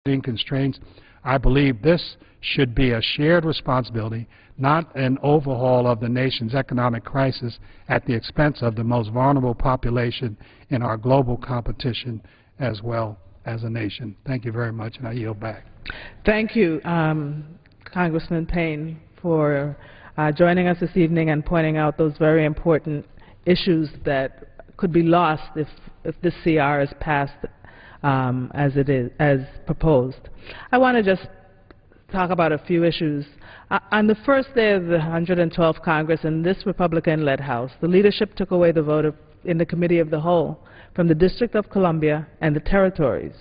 constraints. I believe this should be a shared responsibility, not an overhaul of the nation's economic crisis at the expense of the most vulnerable population in our global competition as well as a nation. Thank you very much, and I yield back. Thank you, Congressman Payne, for joining us this evening and pointing out those very important issues that could be lost if this CR is passed as proposed. I want to just talk about a few issues. On the first day of the 112th Congress in this Republican-led House, the leadership took away the vote in the Committee of the Whole from the District of Columbia and the territories.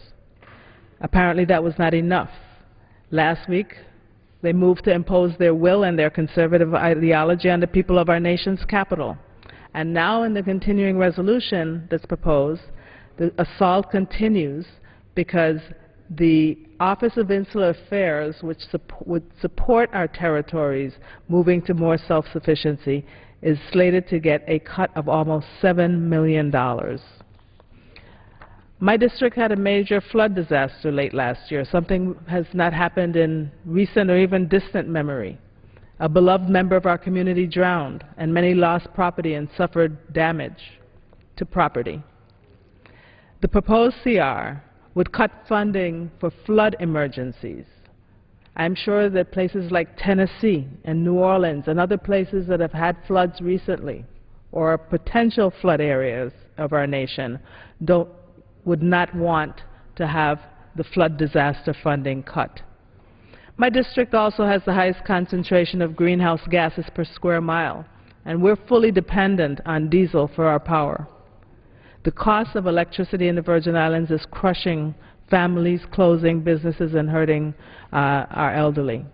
Apparently that was not enough. Last week, they moved to impose their will and their conservative ideology on the people of our nation's capital. And now in the continuing resolution that's proposed, the assault continues because the Office of Insular Affairs, which would support our territories moving to more self-sufficiency, is slated to get a cut of almost $7 million. My district had a major flood disaster late last year. Something has not happened in recent or even distant memory. A beloved member of our community drowned, and many lost property and suffered damage to property. The proposed CR would cut funding for flood emergencies. I'm sure that places like Tennessee and New Orleans and other places that have had floods recently or potential flood areas of our nation would not want to have the flood disaster funding cut. My district also has the highest concentration of greenhouse gases per square mile, and we're fully dependent on diesel for our power. The cost of electricity in the Virgin Islands is crushing families, closing businesses, and hurting our elderly.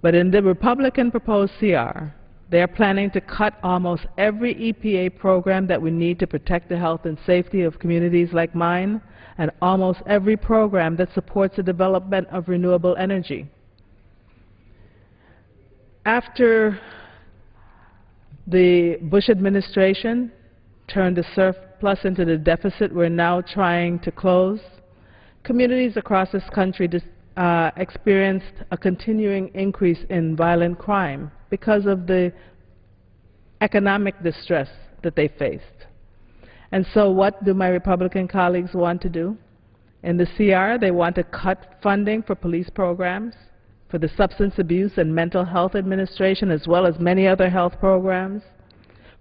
But in the Republican proposed CR, they are planning to cut almost every EPA program that we need to protect the health and safety of communities like mine, and almost every program that supports the development of renewable energy. After the Bush administration turned the surplus into the deficit we're now trying to close, communities across this country experienced a continuing increase in violent crime because of the economic distress that they faced. And so what do my Republican colleagues want to do? In the CR, they want to cut funding for police programs, for the Substance Abuse and Mental Health Administration, as well as many other health programs,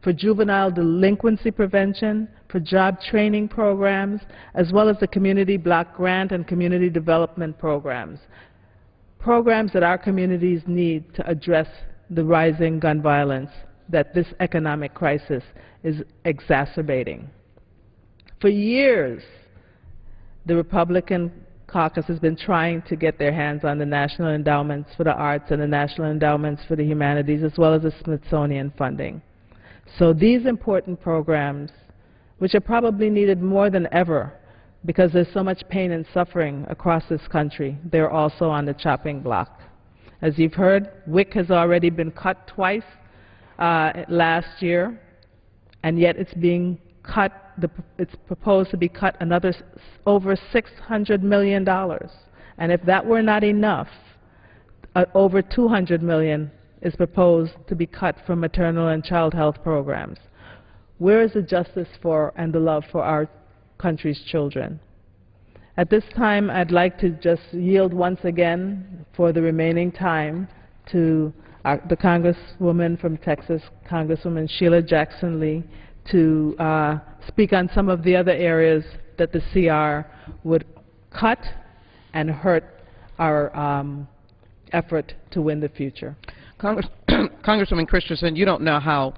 for juvenile delinquency prevention, for job training programs, as well as the Community Block Grant and Community Development programs, programs that our communities need to address the rising gun violence that this economic crisis is exacerbating. For years, the Republican caucus has been trying to get their hands on the National Endowments for the Arts and the National Endowments for the Humanities, as well as the Smithsonian funding. So these important programs, which are probably needed more than ever because there's so much pain and suffering across this country, they're also on the chopping block. As you've heard, WIC has already been cut twice last year, and yet it's being cut, it's proposed to be cut another over $600 million. And if that were not enough, over $200 million is proposed to be cut from maternal and child health programs. Where is the justice for and the love for our country's children? At this time, I'd like to just yield once again for the remaining time to the Congresswoman from Texas, Congresswoman Sheila Jackson Lee, to speak on some of the other areas that the CR would cut and hurt our effort to win the future. Congresswoman Christensen, you don't know how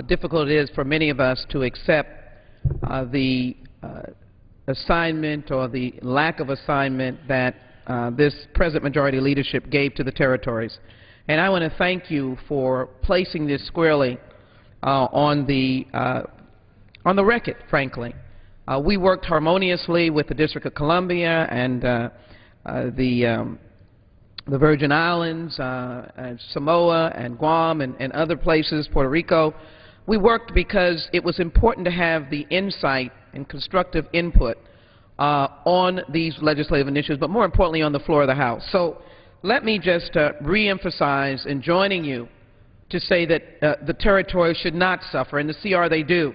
difficult it is for many of us to accept the assignment or the lack of assignment that this present majority leadership gave to the territories. And I want to thank you for placing this squarely on the record, frankly. We worked harmoniously with the District of Columbia and the Virgin Islands, and Samoa and Guam and other places, Puerto Rico. We worked because it was important to have the insight and constructive input on these legislative initiatives, but more importantly on the floor of the House. So let me just reemphasize in joining you to say that the territories should not suffer. In the CR they do.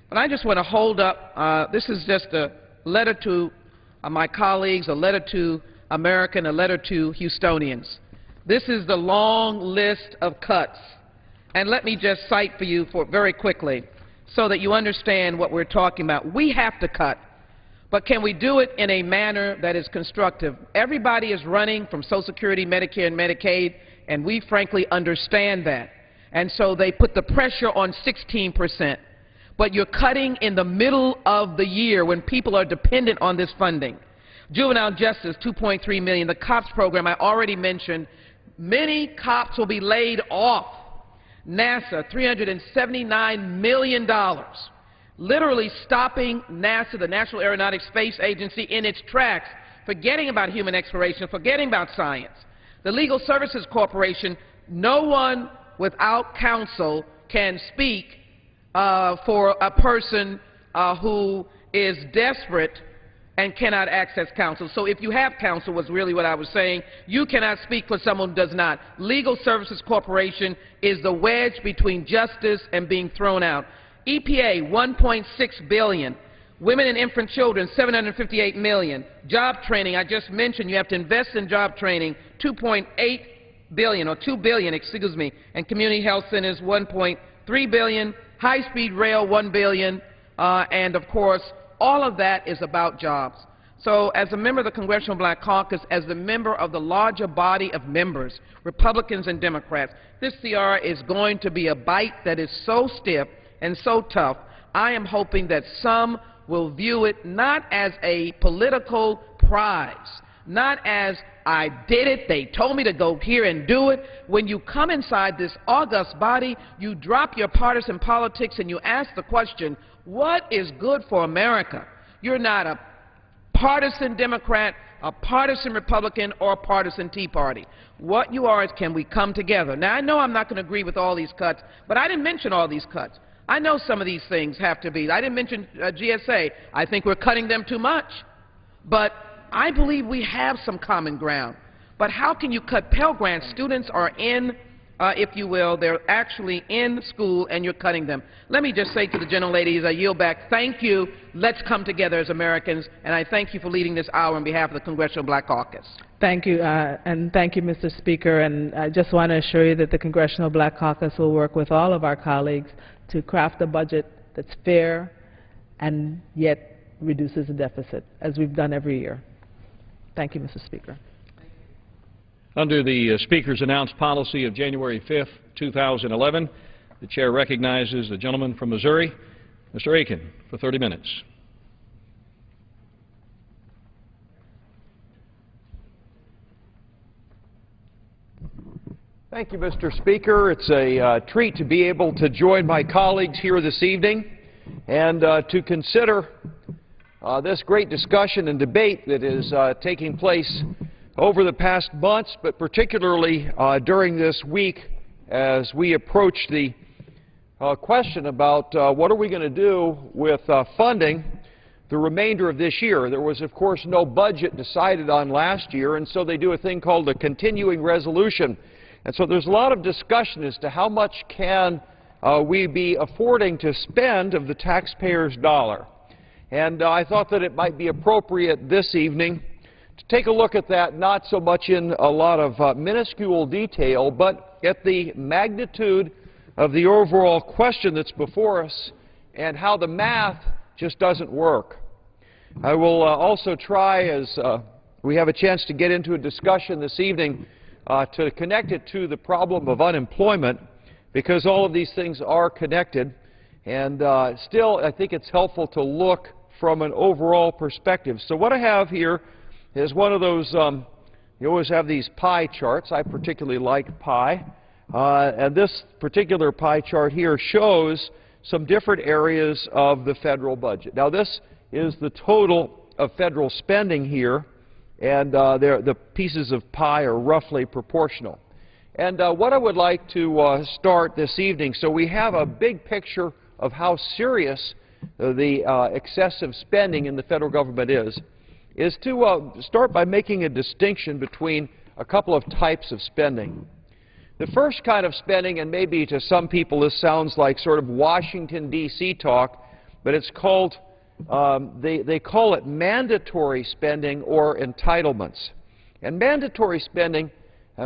But I just want to hold up, this is just a letter to my colleagues, a letter to America, and a letter to Houstonians. This is the long list of cuts. And let me just cite for you very quickly so that you understand what we're talking about. We have to cut, but can we do it in a manner that is constructive? Everybody is running from Social Security, Medicare, and Medicaid, and we frankly understand that. And so they put the pressure on 16%. But you're cutting in the middle of the year when people are dependent on this funding. Juvenile justice, $2.3 million. The COPS program I already mentioned. Many cops will be laid off. NASA, $379 million. Literally stopping NASA, the National Aeronautics Space Agency, in its tracks, forgetting about human exploration, forgetting about science. The Legal Services Corporation, no one without counsel can speak for a person who is desperate and cannot access counsel. So if you have counsel, was really what I was saying, you cannot speak for someone who does not. Legal Services Corporation is the wedge between justice and being thrown out. EPA, $1.6 billion. Women and infant children, $758 million. Job training, I just mentioned, you have to invest in job training, $2.8 billion, or $2 billion, excuse me. And community health centers, $1.3 billion. High-speed rail, $1 billion. And, of course, all of that is about jobs. So as a member of the Congressional Black Caucus, as the member of the larger body of members, Republicans and Democrats, this CR is going to be a bite that is so stiff and so tough. I am hoping that some will view it not as a political prize, not as I did it, they told me to go here and do it. When you come inside this august body, you drop your partisan politics and you ask the question, what is good for America? You're not a partisan Democrat, a partisan Republican, or a partisan Tea Party. What you are is, can we come together? Now, I know I'm not going to agree with all these cuts, but I didn't mention all these cuts. I know some of these things have to be. I didn't mention GSA. I think we're cutting them too much. But I believe we have some common ground. But how can you cut Pell Grants? Students are in, if you will, they're actually in school and you're cutting them. Let me just say to the gentlelady as I yield back, thank you. Let's come together as Americans. And I thank you for leading this hour on behalf of the Congressional Black Caucus. Thank you, and thank you, Mr. Speaker. And I just want to assure you that the Congressional Black Caucus will work with all of our colleagues to craft a budget that's fair and yet reduces the deficit, as we've done every year. Thank you, Mr. Speaker. Under the Speaker's announced policy of January 5th, 2011, the Chair recognizes the gentleman from Missouri, Mr. Aiken, for 30 minutes. Thank you, Mr. Speaker. It's a treat to be able to join my colleagues here this evening and to consider this great discussion and debate that is taking place over the past months, but particularly during this week as we approach the question about what are we going to do with funding the remainder of this year. There was, of course, no budget decided on last year, and so they do a thing called a continuing resolution. And so there's a lot of discussion as to how much can we be affording to spend of the taxpayer's dollar. And I thought that it might be appropriate this evening to take a look at that, not so much in a lot of minuscule detail, but at the magnitude of the overall question that's before us and how the math just doesn't work. I will also try, as we have a chance to get into a discussion this evening, to connect it to the problem of unemployment, because all of these things are connected. And still, I think it's helpful to look from an overall perspective. So what I have here is one of those, you always have these pie charts. I particularly like pie. And this particular pie chart here shows some different areas of the federal budget. Now, this is the total of federal spending here, and the pieces of pie are roughly proportional. And what I would like to start this evening, so we have a big picture of how serious the excessive spending in the federal government is. is to start by making a distinction between a couple of types of spending. The first kind of spending, and maybe to some people this sounds like sort of Washington, D.C. talk, but it's called, they call it mandatory spending or entitlements. And mandatory spending,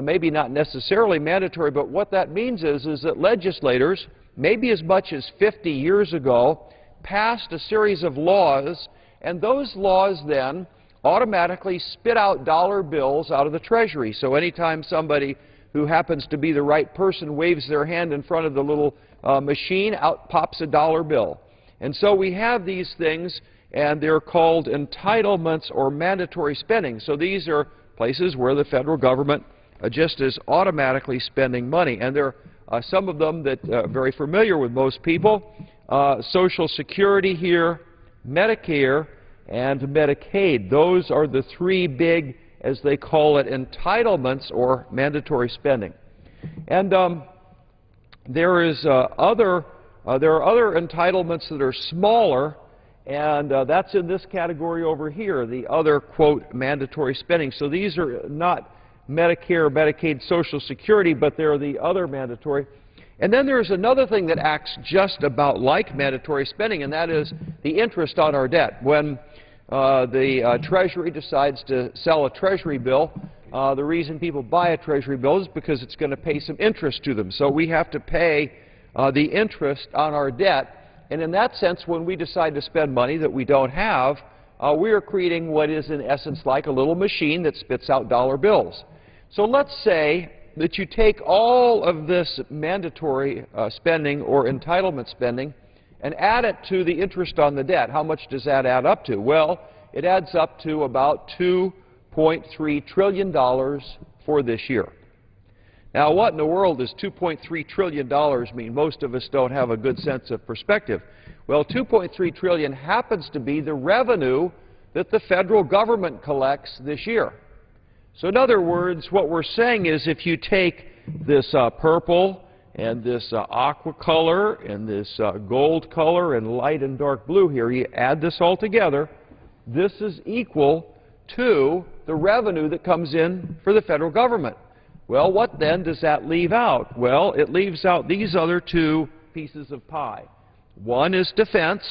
maybe not necessarily mandatory, but what that means is that legislators, maybe as much as 50 years ago, passed a series of laws, and those laws then automatically spit out dollar bills out of the Treasury. So anytime somebody who happens to be the right person waves their hand in front of the little machine, out pops a dollar bill. And so we have these things, and they're called entitlements or mandatory spending. So these are places where the federal government just is automatically spending money. And there are some of them that are very familiar with most people. Social Security here, Medicare, and Medicaid. Those are the three big, as they call it, entitlements or mandatory spending. And there are other entitlements that are smaller, and that's in this category over here, the other, quote, mandatory spending. So these are not Medicare, Medicaid, Social Security, but they're the other mandatory. And then there's another thing that acts just about like mandatory spending, and that is the interest on our debt. When the Treasury decides to sell a Treasury bill, the reason people buy a Treasury bill is because it's going to pay some interest to them. So we have to pay the interest on our debt. And in that sense, when we decide to spend money that we don't have, we are creating what is in essence like a little machine that spits out dollar bills. So let's say that you take all of this mandatory spending or entitlement spending and add it to the interest on the debt. How much does that add up to? Well, it adds up to about $2.3 trillion for this year. Now, what in the world does $2.3 trillion mean? Most of us don't have a good sense of perspective. Well, $2.3 trillion happens to be the revenue that the federal government collects this year. So in other words, what we're saying is if you take this purple and this aqua color and this gold color and light and dark blue here, you add this all together, this is equal to the revenue that comes in for the federal government. Well, what then does that leave out? Well, it leaves out these other two pieces of pie. One is defense,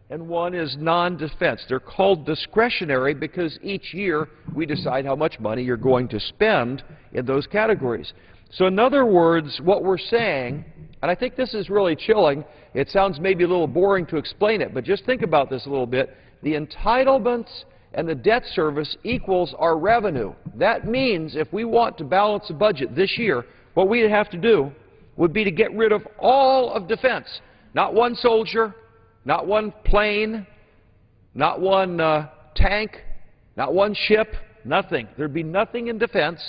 and one is non-defense. They're called discretionary because each year we decide how much money you're going to spend in those categories. So in other words, what we're saying, and I think this is really chilling, it sounds maybe a little boring to explain it, but just think about this a little bit. The entitlements and the debt service equals our revenue. That means if we want to balance a budget this year, what we'd have to do would be to get rid of all of defense. Not one soldier, not one plane, not one tank, not one ship, nothing. There'd be nothing in defense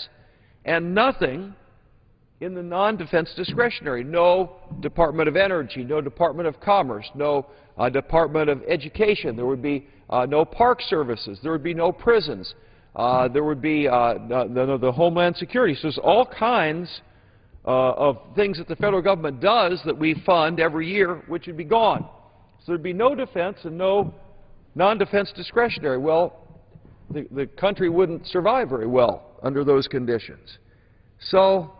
and nothing in the non-defense discretionary. No Department of Energy, no Department of Commerce, no Department of Education. There would be no park services. There would be no prisons. There would be the Homeland Security. So there's all kinds of things that the federal government does that we fund every year, which would be gone. So there'd be no defense and no non-defense discretionary. Well, the country wouldn't survive very well under those conditions. So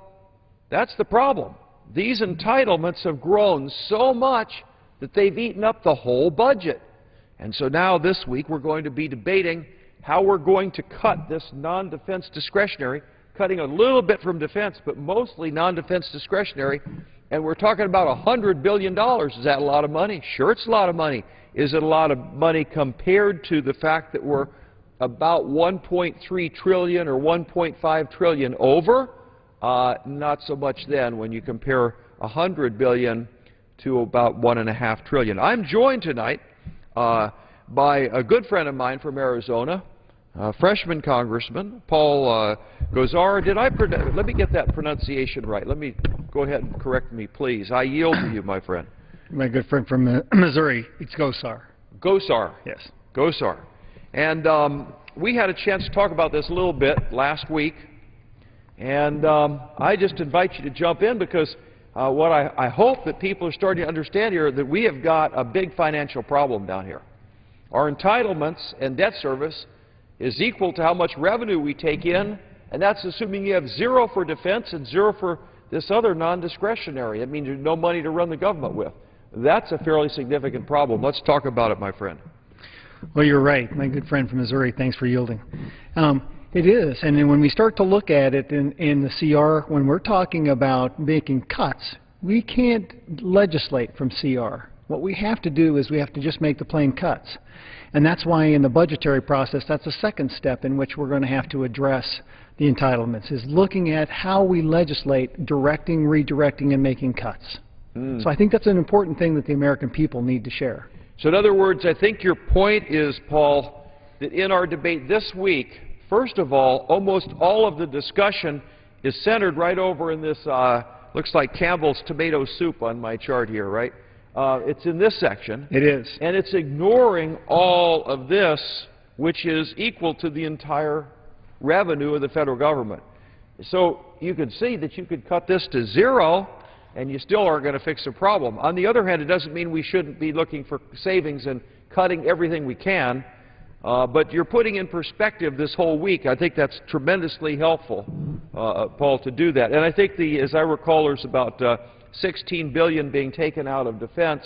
that's the problem. These entitlements have grown so much that they've eaten up the whole budget. And so now this week we're going to be debating how we're going to cut this non-defense discretionary, cutting a little bit from defense, but mostly non-defense discretionary. And we're talking about $100 billion. Is that a lot of money? Sure, it's a lot of money. Is it a lot of money compared to the fact that we're about $1.3 trillion or $1.5 trillion over? Not so much then when you compare $100 billion to about $1.5 trillion. I'm joined tonight by a good friend of mine from Arizona, freshman congressman, Paul Gosar. Let me get that pronunciation right. Let me go ahead and correct me, please. I yield to you, my friend. My good friend from Missouri, it's Gosar. Gosar. Yes. Gosar. And we had a chance to talk about this a little bit last week, and I just invite you to jump in because what I hope that people are starting to understand here that we have got a big financial problem down here. Our entitlements and debt service is equal to how much revenue we take in, and that's assuming you have zero for defense and zero for this other non-discretionary. That means there's no money to run the government with. That's a fairly significant problem. Let's talk about it, my friend. Well, you're right. My good friend from Missouri, thanks for yielding. It is, and then when we start to look at it in the CR, when we're talking about making cuts, we can't legislate from CR. What we have to do is we have to just make the plain cuts. And that's why in the budgetary process, that's the second step in which we're going to have to address the entitlements, is looking at how we legislate, directing, redirecting, and making cuts. So I think that's an important thing that the American people need to share. So in other words, I think your point is, Paul, that in our debate this week, first of all, almost all of the discussion is centered right over in this, looks like Campbell's tomato soup on my chart here, right? It's in this section. It is. And it's ignoring all of this, which is equal to the entire revenue of the federal government. So you could see that you could cut this to zero, and you still aren't going to fix the problem. On the other hand, it doesn't mean we shouldn't be looking for savings and cutting everything we can. But you're putting in perspective this whole week. I think that's tremendously helpful, Paul, to do that. And I think, as I recall, there's about $16 billion being taken out of defense,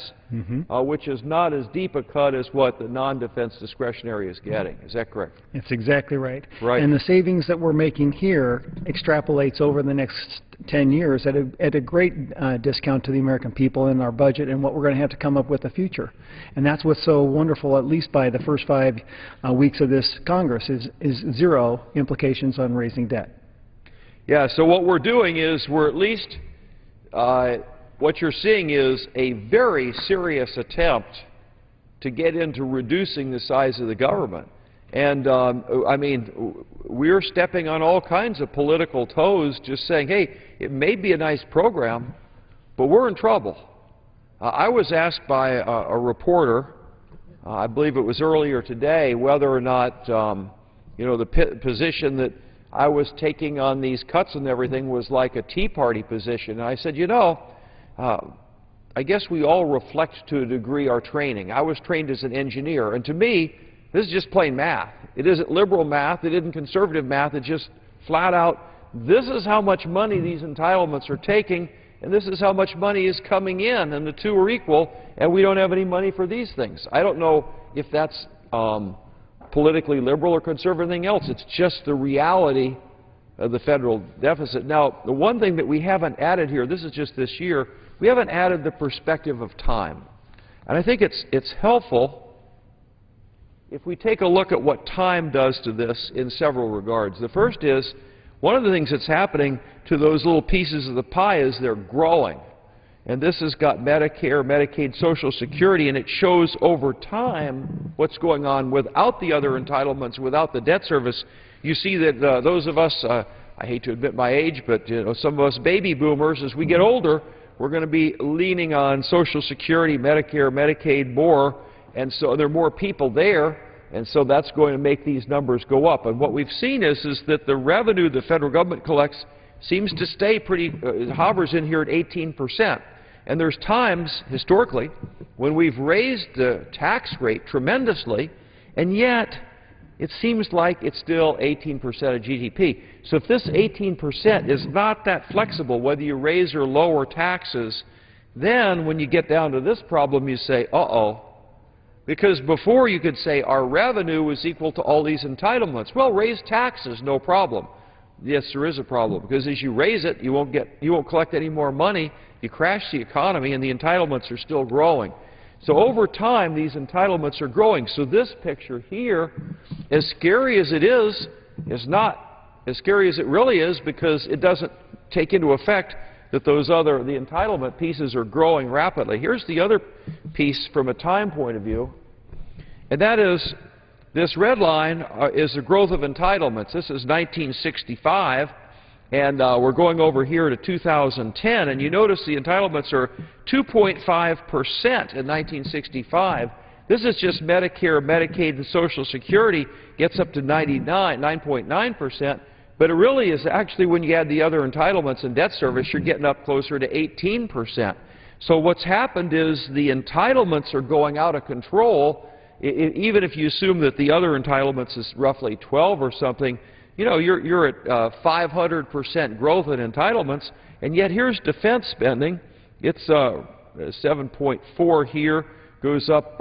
which is not as deep a cut as what the non-defense discretionary is getting. Is that correct? That's exactly right. Right. And the savings that we're making here extrapolates over the next 10 years at a great discount to the American people in our budget and what we're going to have to come up with in the future. And that's what's so wonderful, at least by the first 5 weeks of this Congress, is zero implications on raising debt. Yeah, so what we're doing is we're at least what you're seeing is a very serious attempt to get into reducing the size of the government. And, I mean, we're stepping on all kinds of political toes just saying, hey, it may be a nice program, but we're in trouble. I was asked by a reporter, I believe it was earlier today, whether or not, you know, the position that I was taking on these cuts and everything was like a Tea Party position. And I said, you know, I guess we all reflect to a degree our training. I was trained as an engineer, and to me, this is just plain math. It isn't liberal math. It isn't conservative math. It's just flat out, this is how much money these entitlements are taking, and this is how much money is coming in, and the two are equal, and we don't have any money for these things. I don't know if that's politically liberal or conservative or anything else. It's just the reality of the federal deficit. Now, the one thing that we haven't added here, this is just this year, we haven't added the perspective of time. And I think it's helpful if we take a look at what time does to this in several regards. The first is, one of the things that's happening to those little pieces of the pie is they're growing. And this has got Medicare, Medicaid, Social Security, and it shows over time what's going on without the other entitlements, without the debt service. You see that those of us, I hate to admit my age, but you know, some of us baby boomers, as we get older, we're going to be leaning on Social Security, Medicare, Medicaid more, and so there are more people there, and so that's going to make these numbers go up. And what we've seen is that the revenue the federal government collects seems to stay pretty, hovers in here at 18%. And there's times, historically, when we've raised the tax rate tremendously, and yet it seems like it's still 18% of GDP. So if this 18% is not that flexible, whether you raise or lower taxes, then when you get down to this problem, you say, uh-oh. Because before you could say our revenue is equal to all these entitlements. Well, raise taxes, no problem. Yes, there is a problem, because as you raise it, you won't collect any more money. You crash the economy, and the entitlements are still growing. So over time, these entitlements are growing. So this picture here, as scary as it is not as scary as it really is, because it doesn't take into effect that the entitlement pieces are growing rapidly. Here's the other piece from a time point of view, and that is this red line is the growth of entitlements. This is 1965, and we're going over here to 2010, and you notice the entitlements are 2.5% in 1965. This is just Medicare, Medicaid, and Social Security gets up to 9.9%. But it really is actually, when you add the other entitlements and debt service, you're getting up closer to 18%. So what's happened is the entitlements are going out of control even if you assume that the other entitlements is roughly 12 or something, you know, you're at 500% growth in entitlements, and yet here's defense spending. It's 7.4 here, goes up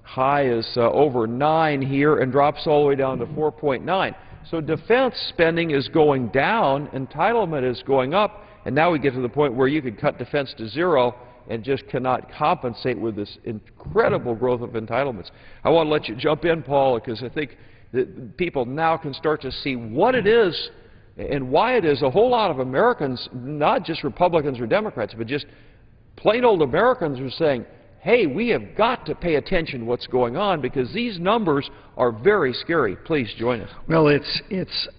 high as over 9 here, and drops all the way down to 4.9. So defense spending is going down, entitlement is going up, and now we get to the point where you could cut defense to zero and just cannot compensate with this incredible growth of entitlements. I want to let you jump in, Paul, because I think that people now can start to see what it is and why it is a whole lot of Americans, not just Republicans or Democrats, but just plain old Americans are saying, hey, we have got to pay attention to what's going on because these numbers are very scary. Please join us. Well,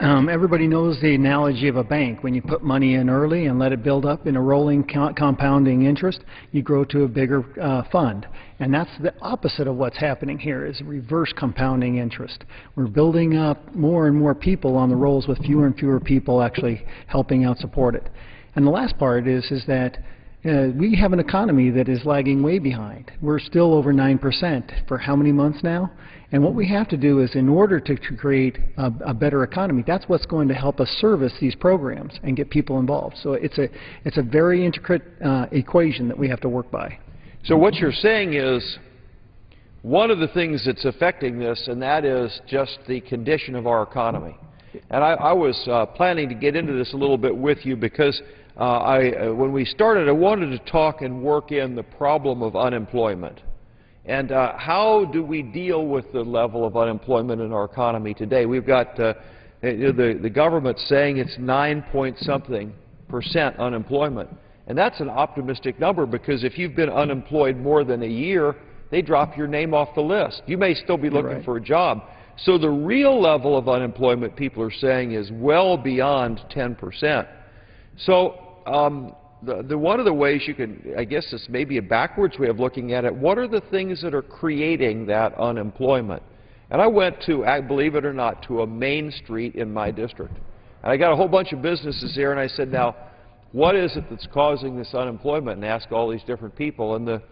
everybody knows the analogy of a bank. When you put money in early and let it build up in a rolling compounding interest, you grow to a bigger fund. And that's the opposite of what's happening here, is reverse compounding interest. We're building up more and more people on the rolls with fewer and fewer people actually helping out support it. And the last part is that we have an economy that is lagging way behind. We're still over 9% for how many months now? And what we have to do is, in order to create a better economy, that's what's going to help us service these programs and get people involved. So it's a very intricate equation that we have to work by. So what you're saying is one of the things that's affecting this, and that is just the condition of our economy. And I was planning to get into this a little bit with you because when we started, I wanted to talk and work in the problem of unemployment. And how do we deal with the level of unemployment in our economy today? We've got the government saying it's 9-point-something% unemployment. And that's an optimistic number because if you've been unemployed more than a year, they drop your name off the list. You may still be looking for a job. So the real level of unemployment, people are saying, is well beyond 10%. So one of the ways you can, I guess this may be a backwards way of looking at it, what are the things that are creating that unemployment? And I went to, believe it or not, to a main street in my district. And I got a whole bunch of businesses there, and I said, now, what is it that's causing this unemployment? And asked all these different people. And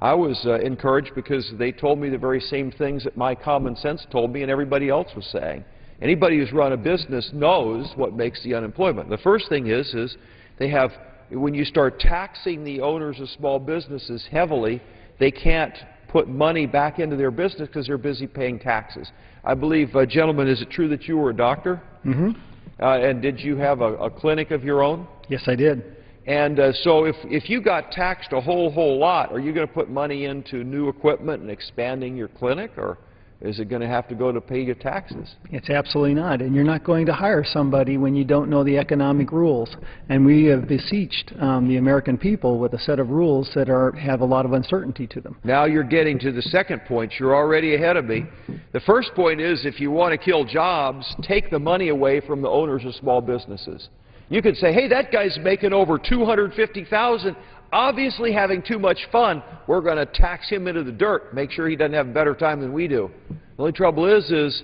I was encouraged because they told me the very same things that my common sense told me and everybody else was saying. Anybody who's run a business knows what makes the unemployment. The first thing is they have, when you start taxing the owners of small businesses heavily, they can't put money back into their business because they're busy paying taxes. I believe, gentlemen, is it true that you were a doctor? Mm-hmm. And did you have a clinic of your own? Yes, I did. And so if you got taxed a whole lot, are you going to put money into new equipment and expanding your clinic, or is it going to have to go to pay your taxes? It's absolutely not. And you're not going to hire somebody when you don't know the economic rules. And we have beseeched the American people with a set of rules that have a lot of uncertainty to them. Now you're getting to the second point. You're already ahead of me. The first point is, if you want to kill jobs, take the money away from the owners of small businesses. You could say, hey, that guy's making over $250,000, obviously having too much fun. We're going to tax him into the dirt, make sure he doesn't have a better time than we do. The only trouble is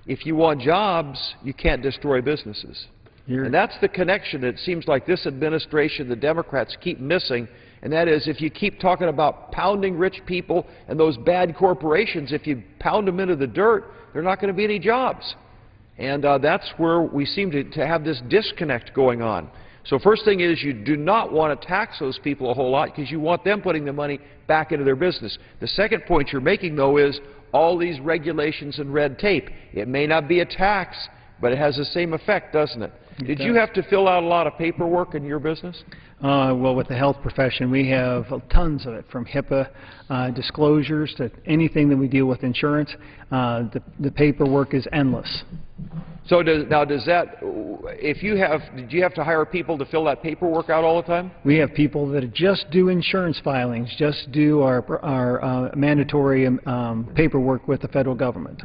if you want jobs, you can't destroy businesses. And that's the connection it seems like this administration, the Democrats, keep missing, and that is, if you keep talking about pounding rich people and those bad corporations, if you pound them into the dirt, there are not going to be any jobs. And that's where we seem to have this disconnect going on. So first thing is, you do not want to tax those people a whole lot because you want them putting the money back into their business. The second point you're making, though, is all these regulations and red tape. It may not be a tax, but it has the same effect, doesn't it? Did you have to fill out a lot of paperwork in your business? Well, with the health profession, we have tons of it, from HIPAA disclosures to anything that we deal with insurance. The paperwork is endless. So did you have to hire people to fill that paperwork out all the time? We have people that just do insurance filings, just do our mandatory paperwork with the federal government.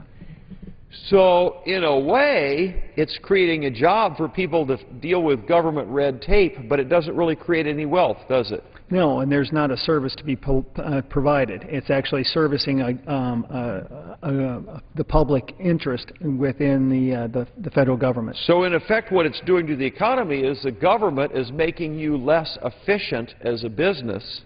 So, in a way, it's creating a job for people to deal with government red tape, but it doesn't really create any wealth, does it? No, and there's not a service to be provided. It's actually servicing the public interest within the federal government. So, in effect, what it's doing to the economy is the government is making you less efficient as a business,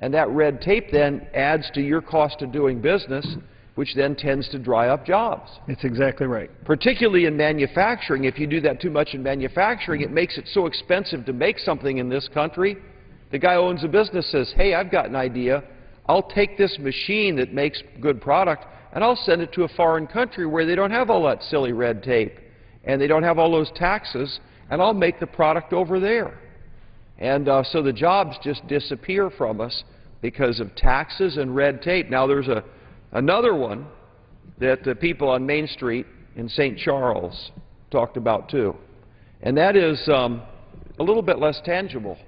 And that red tape then adds to your cost of doing business, which then tends to dry up jobs. It's exactly right. Particularly in manufacturing. If you do that too much in manufacturing, it makes it so expensive to make something in this country. The guy who owns a business says, hey, I've got an idea. I'll take this machine that makes good product and I'll send it to a foreign country where they don't have all that silly red tape and they don't have all those taxes, and I'll make the product over there. And so the jobs just disappear from us because of taxes and red tape. Now there's another one that the people on Main Street in St. Charles talked about too, and that is a little bit less tangible.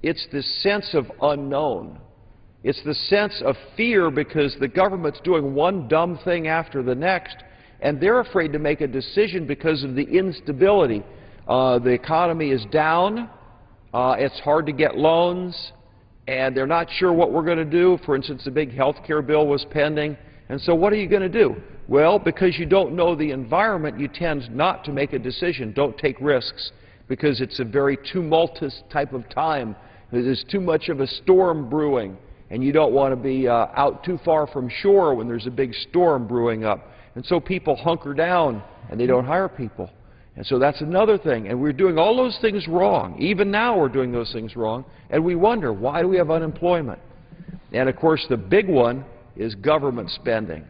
It's the sense of unknown. It's the sense of fear because the government's doing one dumb thing after the next, and they're afraid to make a decision because of the instability. The economy is down, it's hard to get loans, and they're not sure what we're going to do. For instance, the big health care bill was pending, and so what are you going to do? Well, because you don't know the environment, you tend not to make a decision. Don't take risks, because it's a very tumultuous type of time. There's too much of a storm brewing, and you don't want to be out too far from shore when there's a big storm brewing up. And so people hunker down, and they don't hire people. And so that's another thing. And we're doing all those things wrong. Even now we're doing those things wrong, and we wonder, why do we have unemployment? And, of course, the big one is government spending.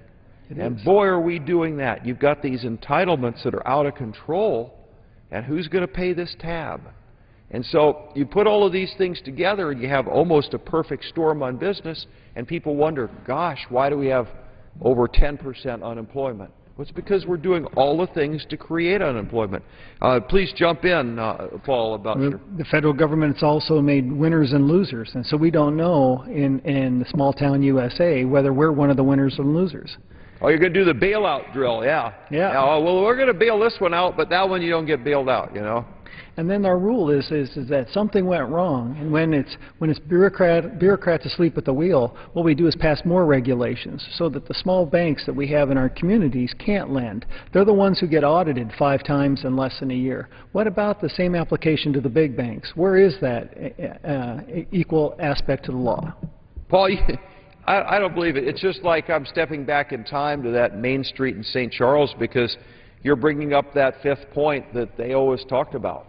And boy, are we doing that. You've got these entitlements that are out of control, and who's going to pay this tab? And so you put all of these things together and you have almost a perfect storm on business, and people wonder, gosh, why do we have over 10% unemployment? Well, it's because we're doing all the things to create unemployment. Please jump in, Paul, about the federal government's also made winners and losers, and so we don't know in the small-town USA whether we're one of the winners and losers. Oh, you're going to do the bailout drill, yeah. Yeah. Oh, well, we're going to bail this one out, but that one you don't get bailed out, you know. And then our rule is that something went wrong, and when it's bureaucrats asleep at the wheel, what we do is pass more regulations so that the small banks that we have in our communities can't lend. They're the ones who get audited 5 times in less than a year. What about the same application to the big banks? Where is that equal aspect to the law? Paul, I don't believe it. It's just like I'm stepping back in time to that Main Street in St. Charles, because you're bringing up that 5th point that they always talked about.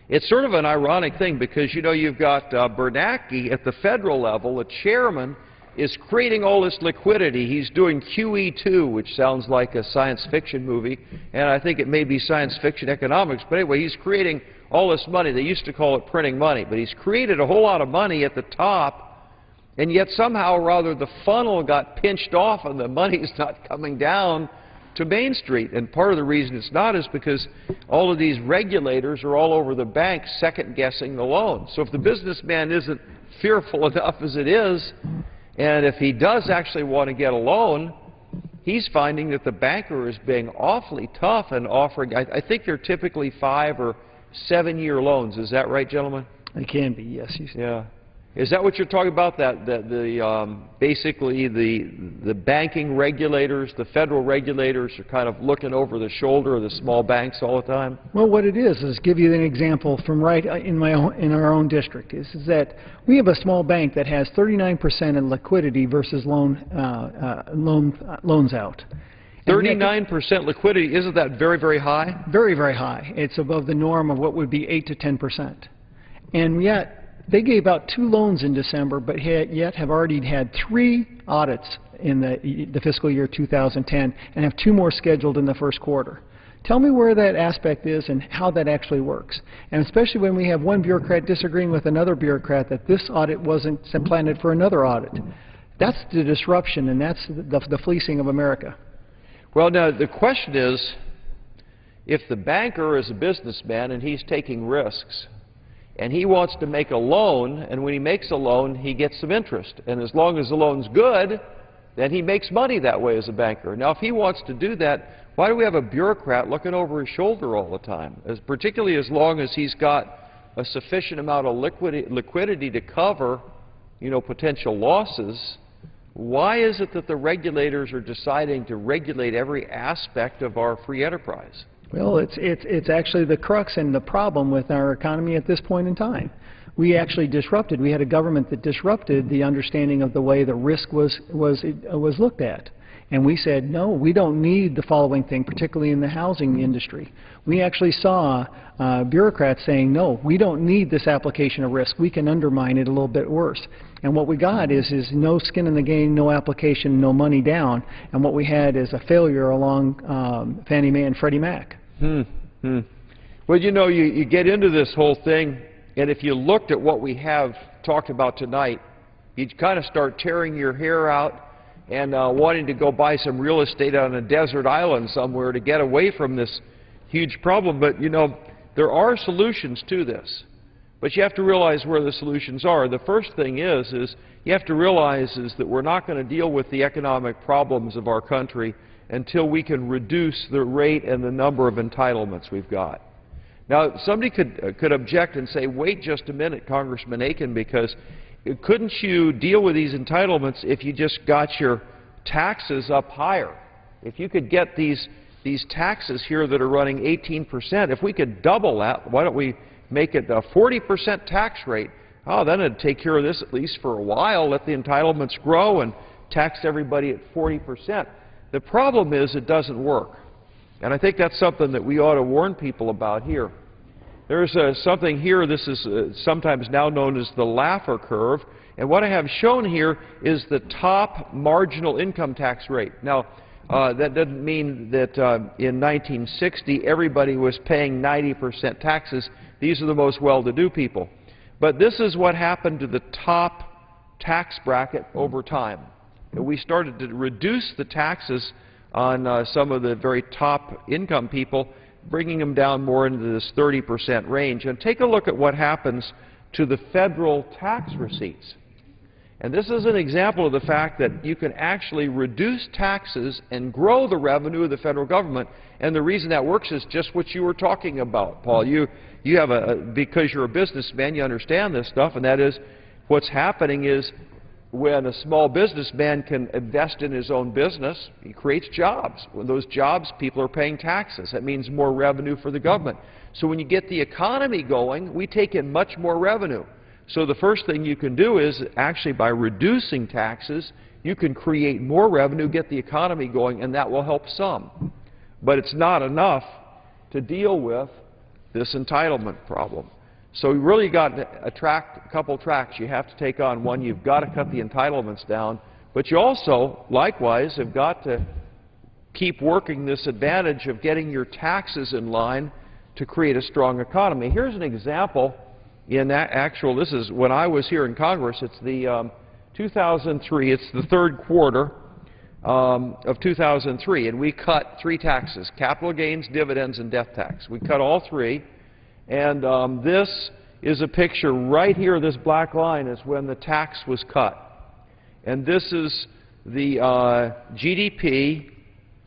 It's sort of an ironic thing because, you know, you've got Bernanke at the federal level, the chairman, is creating all this liquidity. He's doing QE2, which sounds like a science fiction movie, and I think it may be science fiction economics. But anyway, he's creating all this money. They used to call it printing money, but he's created a whole lot of money at the top, and yet somehow or other the funnel got pinched off and the money's not coming down to Main Street. And part of the reason it's not is because all of these regulators are all over the bank second-guessing the loan. So if the businessman isn't fearful enough as it is, and if he does actually want to get a loan, he's finding that the banker is being awfully tough and offering, I think they're typically 5 or 7-year loans. Is that right, gentlemen? It can be, yes. Yeah. Is that what you're talking about, that basically the banking regulators, the federal regulators are kind of looking over the shoulder of the small banks all the time? Well, what it is give you an example from right in our own district, is that we have a small bank that has 39% in liquidity versus loans out. 39% liquidity, isn't that very, very high? Very, very high. It's above the norm of what would be 8 to 10%. And yet, they gave out 2 loans in December, but yet have already had 3 audits in the fiscal year 2010 and have 2 more scheduled in the first quarter. Tell me where that aspect is and how that actually works. And especially when we have one bureaucrat disagreeing with another bureaucrat that this audit wasn't planted for another audit. That's the disruption, and that's the fleecing of America. Well, now, the question is, if the banker is a businessman and he's taking risks, and he wants to make a loan, and when he makes a loan, he gets some interest. And as long as the loan's good, then he makes money that way as a banker. Now, if he wants to do that, why do we have a bureaucrat looking over his shoulder all the time? Particularly as long as he's got a sufficient amount of liquidity to cover, you know, potential losses. Why is it that the regulators are deciding to regulate every aspect of our free enterprise? Well, it's actually the crux and the problem with our economy at this point in time. we actually disrupted. We had a government that disrupted the understanding of the way the risk was looked at. And we said, no, we don't need the following thing, particularly in the housing industry. We actually saw bureaucrats saying, no, we don't need this application of risk. We can undermine it a little bit worse. And what we got is no skin in the game, no application, no money down. And what we had is a failure along Fannie Mae and Freddie Mac. Well, you know, you get into this whole thing, and if you looked at what we have talked about tonight, you'd kind of start tearing your hair out and wanting to go buy some real estate on a desert island somewhere to get away from this huge problem. But, you know, there are solutions to this. But you have to realize where the solutions are. The first thing is you have to realize that we're not going to deal with the economic problems of our country until we can reduce the rate and the number of entitlements we've got. Now, somebody could object and say, wait just a minute, Congressman Aiken, because couldn't you deal with these entitlements if you just got your taxes up higher? If you could get these taxes here that are running 18%, if we could double that, why don't we make it a 40% tax rate? Oh, then it'd take care of this at least for a while, let the entitlements grow and tax everybody at 40%. The problem is it doesn't work. And I think that's something that we ought to warn people about here. There's something here, this is sometimes now known as the Laffer curve, and what I have shown here is the top marginal income tax rate. Now, that doesn't mean that in 1960 everybody was paying 90% taxes. These are the most well-to-do people. But this is what happened to the top tax bracket over time. We started to reduce the taxes on some of the very top income people, bringing them down more into this 30% range. And take a look at what happens to the federal tax receipts. And this is an example of the fact that you can actually reduce taxes and grow the revenue of the federal government. And the reason that works is just what you were talking about, Paul. You have because you're a businessman, you understand this stuff, and that is what's happening is when a small businessman can invest in his own business, he creates jobs. When those jobs, people are paying taxes. That means more revenue for the government. So when you get the economy going, we take in much more revenue. So the first thing you can do is actually by reducing taxes, you can create more revenue, get the economy going, and that will help some. But it's not enough to deal with this entitlement problem. So you really got a couple tracks you have to take on. One, you've got to cut the entitlements down, but you also, likewise, have got to keep working this advantage of getting your taxes in line to create a strong economy. Here's an example in that actual, this is when I was here in Congress, it's the 2003, it's the third quarter of 2003, and we cut three taxes: capital gains, dividends, and death tax. We cut all three. And this is a picture right here. This black line is when the tax was cut. And this is the GDP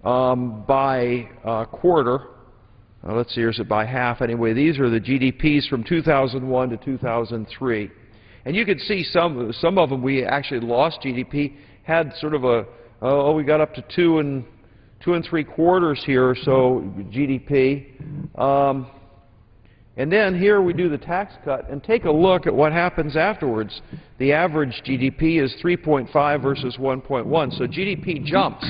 by quarter. Let's see, here's it by half. Anyway, these are the GDPs from 2001 to 2003. And you can see some of them we actually lost GDP, had sort of we got up to 2 3/4 here or so GDP. And then here we do the tax cut, and take a look at what happens afterwards. The average GDP is 3.5 versus 1.1, so GDP jumps.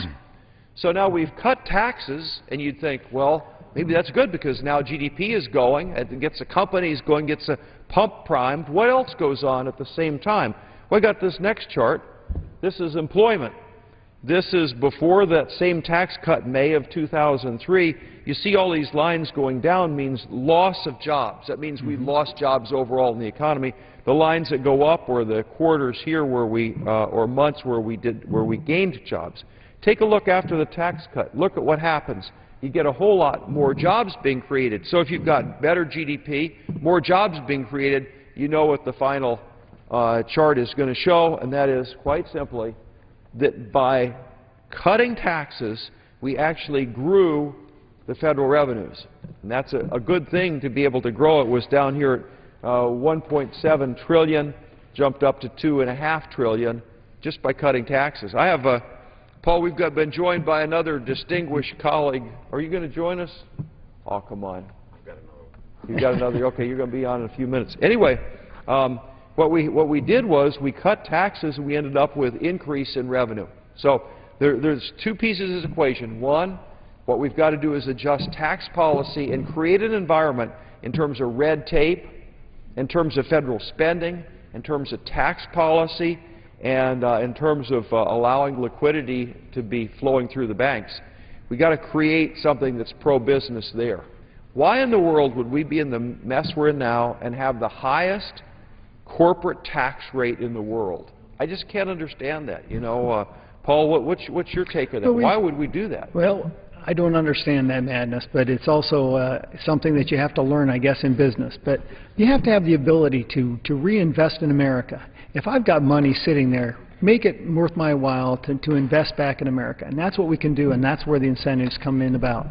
So now we've cut taxes, and you'd think, well, maybe that's good because now GDP is going, it gets the companies going, gets a pump primed. What else goes on at the same time? Well, I got this next chart. This is employment. This is before that same tax cut, May of 2003. You see all these lines going down means loss of jobs. That means we lost jobs overall in the economy. The lines that go up are the quarters here where we, or months where we gained jobs. Take a look after the tax cut. Look at what happens. You get a whole lot more jobs being created. So if you've got better GDP, more jobs being created, you know what the final chart is going to show, and that is quite simply that by cutting taxes, we actually grew the federal revenues. And that's a good thing to be able to grow. It was down here at 1.7 trillion, jumped up to 2.5 trillion just by cutting taxes. I have, Paul, we've been joined by another distinguished colleague. Are you going to join us? Oh, come on. You've got another. Okay, you're going to be on in a few minutes. Anyway, What we did was we cut taxes and we ended up with increase in revenue. So there's two pieces of this equation. One, what we've got to do is adjust tax policy and create an environment in terms of red tape, in terms of federal spending, in terms of tax policy, and in terms of allowing liquidity to be flowing through the banks. We've got to create something that's pro-business there. Why in the world would we be in the mess we're in now and have the highest corporate tax rate in the world? I just can't understand that. You know, Paul, what's your take on that? Why would we do that? Well, I don't understand that madness, but it's also something that you have to learn, I guess, in business. But you have to have the ability to reinvest in America. If I've got money sitting there, make it worth my while to invest back in America. And that's what we can do, and that's where the incentives come in about.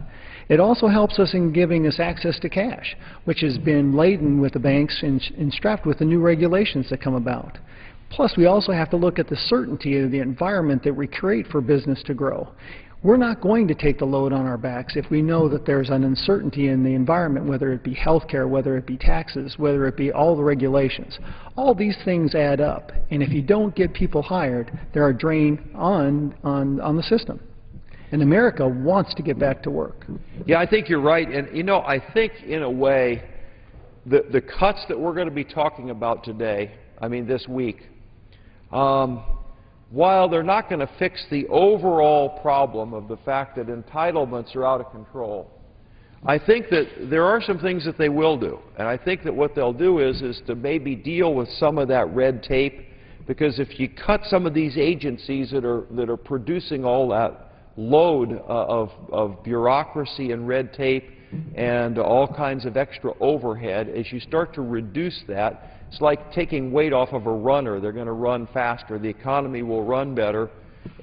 It also helps us in giving us access to cash, which has been laden with the banks and strapped with the new regulations that come about. Plus, we also have to look at the certainty of the environment that we create for business to grow. We're not going to take the load on our backs if we know that there's an uncertainty in the environment, whether it be health care, whether it be taxes, whether it be all the regulations. All these things add up, and if you don't get people hired, they're a drain on the system. And America wants to get back to work. Yeah, I think you're right. And, you know, I think, in a way, the cuts that we're going to be talking about today, I mean this week, while they're not going to fix the overall problem of the fact that entitlements are out of control, I think that there are some things that they will do. And I think that what they'll do is to maybe deal with some of that red tape, because if you cut some of these agencies that are producing all that load of bureaucracy and red tape and all kinds of extra overhead, as you start to reduce that, it's like taking weight off of a runner. They're going to run faster. The economy will run better.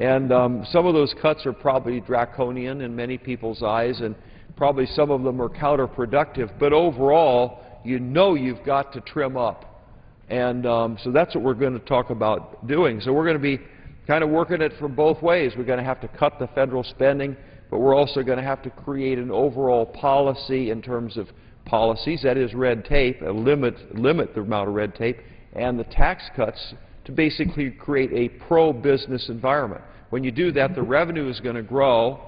And some of those cuts are probably draconian in many people's eyes, and probably some of them are counterproductive. But overall, you know you've got to trim up. And so that's what we're going to talk about doing. So we're going to be kind of working it from both ways. We're going to have to cut the federal spending, but we're also going to have to create an overall policy in terms of policies, that is red tape, limit the amount of red tape, and the tax cuts to basically create a pro-business environment. When you do that, the revenue is going to grow,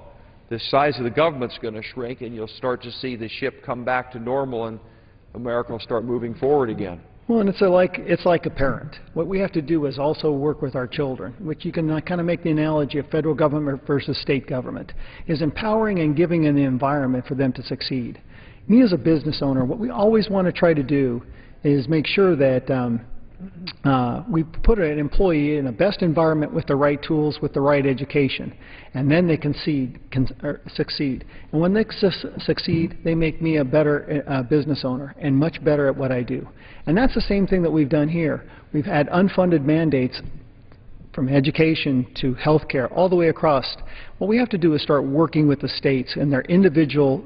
the size of the government's going to shrink, and you'll start to see the ship come back to normal, and America will start moving forward again. Well, and it's like a parent. What we have to do is also work with our children, which you can kind of make the analogy of federal government versus state government, is empowering and giving an environment for them to succeed. Me as a business owner, what we always want to try to do is make sure that we put an employee in the best environment with the right tools, with the right education, and then they can succeed. And when they succeed, they make me a better business owner and much better at what I do. And that's the same thing that we've done here. We've had unfunded mandates from education to health care, all the way across. What we have to do is start working with the states and their individual